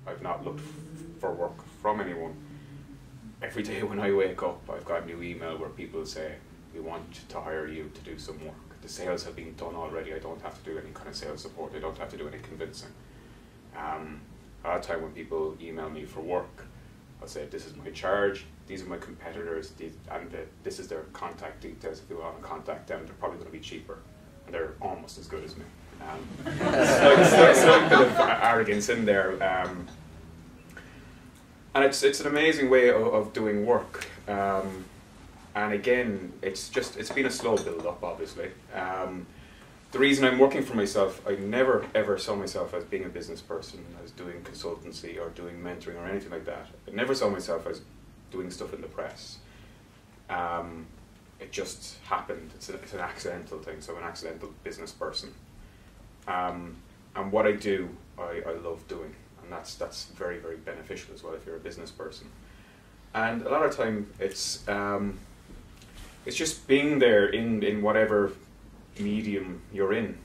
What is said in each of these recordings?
I've not looked for work from anyone. Every day when I wake up, I've got a new email where people say, we want to hire you to do some work. The sales have been done already. I don't have to do any kind of sales support. I don't have to do any convincing. A lot of time when people email me for work, I'll say, this is my charge, these are my competitors, this is their contact details. If you want to contact them, they're probably going to be cheaper. And they're almost as good as me. Slight bit of arrogance in there. And it's an amazing way of doing work. And again, it's been a slow build up, obviously. The reason I'm working for myself, I never ever saw myself as being a business person, as doing consultancy or doing mentoring or anything like that. I never saw myself as doing stuff in the press. It just happened. It's an accidental thing, so I'm an accidental business person. And what I do, I love doing, and that's very, very beneficial as well if you're a business person. And a lot of time it's just being there in whatever medium you're in,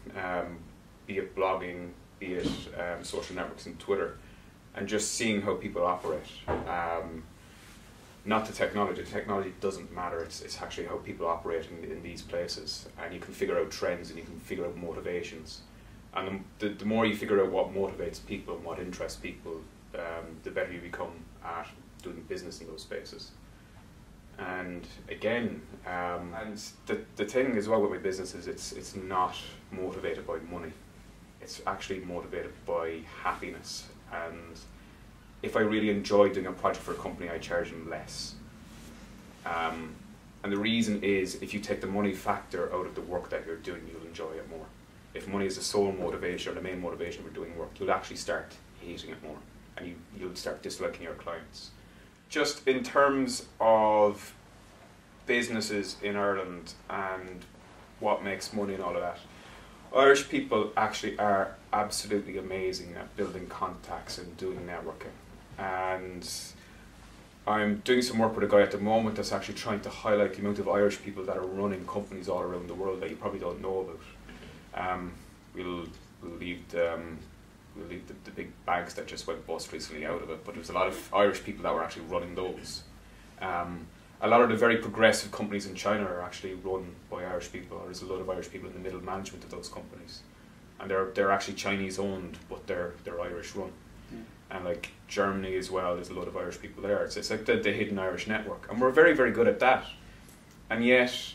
be it blogging, be it social networks and Twitter, and just seeing how people operate. Not the technology. The technology doesn't matter. It's actually how people operate in these places, and you can figure out trends and you can figure out motivations. And the more you figure out what motivates people and what interests people, the better you become at doing business in those spaces. And again, and the thing as well with my business is it's not motivated by money. It's actually motivated by happiness. And if I really enjoy doing a project for a company, I charge them less. And the reason is, if you take the money factor out of the work that you're doing, you'll enjoy it more. If money is the sole motivation or the main motivation for doing work, you'll actually start hating it more, and you'll start disliking your clients. Just in terms of businesses in Ireland and what makes money and all of that, Irish people actually are absolutely amazing at building contacts and doing networking. And I'm doing some work with a guy at the moment that's actually trying to highlight the amount of Irish people that are running companies all around the world that you probably don't know about. We'll leave the big banks that just went bust recently out of it, but there's a lot of Irish people that were actually running those. A lot of the very progressive companies in China are actually run by Irish people. There's a lot of Irish people in the middle management of those companies, and they're actually Chinese owned, but they're Irish run. And like Germany as well, there's a lot of Irish people there. It's like the hidden Irish network, and we're very, very good at that. And yet,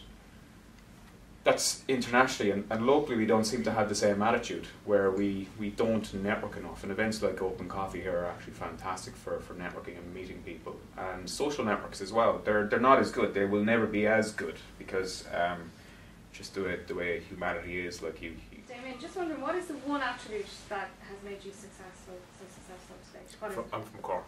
that's internationally, and locally we don't seem to have the same attitude, where we don't network enough. And events like Open Coffee here are actually fantastic for networking and meeting people. And social networks as well, they're not as good. They will never be as good, because just the way humanity is, like you. Damien, just wondering, what is the one attribute that has made you so successful today? I'm from Cork.